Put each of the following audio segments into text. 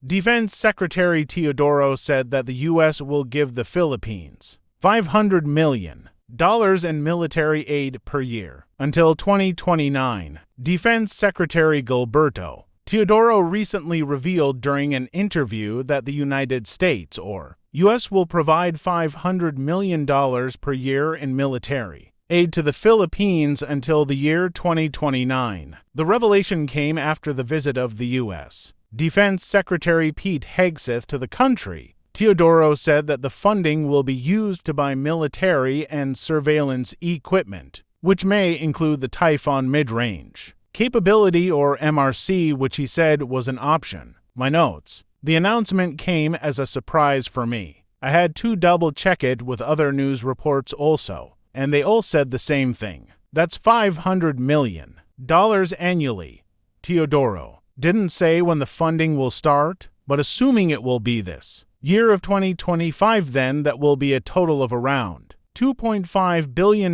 Defense Secretary Teodoro said that the U.S. will give the Philippines $500 million in military aid per year until 2029. Defense Secretary Gilberto Teodoro recently revealed during an interview that the United States or U.S. will provide $500 million per year in military aid to the Philippines until the year 2029. The revelation came after the visit of the U.S. Defense Secretary Pete Hegseth to the country. Teodoro said that the funding will be used to buy military and surveillance equipment, which may include the Typhoon mid-range capability or MRC, which he said was an option. My notes. The announcement came as a surprise for me. I had to double-check it with other news reports also, and they all said the same thing. That's $500 million annually. Teodoro didn't say when the funding will start, but assuming it will be this year of 2025, then that will be a total of around $2.5 billion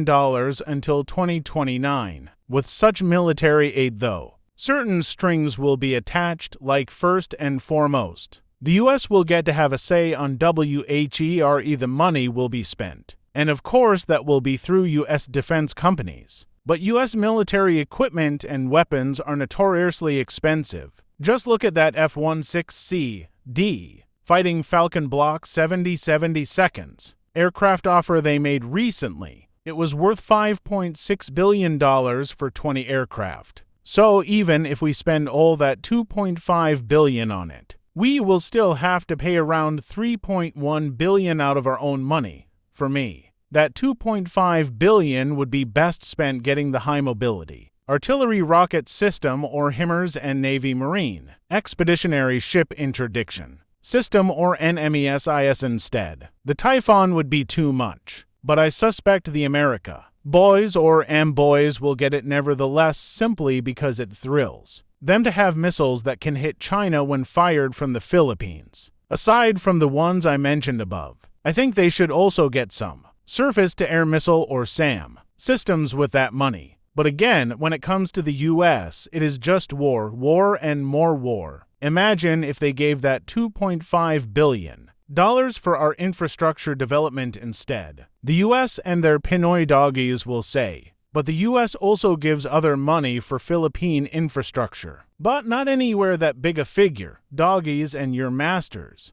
until 2029. With such military aid, though, certain strings will be attached, like first and foremost, the U.S. will get to have a say on where the money will be spent. And of course that will be through U.S. defense companies. But U.S. military equipment and weapons are notoriously expensive. Just look at that F-16C/D Fighting Falcon Block 70/72 aircraft offer they made recently. It was worth $5.6 billion for 20 aircraft. So even if we spend all that $2.5 billion on it, we will still have to pay around $3.1 billion out of our own money. For me, that $2.5 billion would be best spent getting the high mobility artillery rocket system or HIMARS and Navy Marine Expeditionary ship interdiction system or NMESIS instead. The Typhoon would be too much, but I suspect the America boys or boys will get it nevertheless, simply because it thrills them to have missiles that can hit China when fired from the Philippines. Aside from the ones I mentioned above, I think they should also get some surface-to-air missile or SAM systems with that money. But again, when it comes to the U.S., it is just war, war, and more war. Imagine if they gave that $2.5 billion for our infrastructure development instead. The U.S. and their Pinoy doggies will say, but the U.S. also gives other money for Philippine infrastructure. But not anywhere that big a figure, doggies and your masters.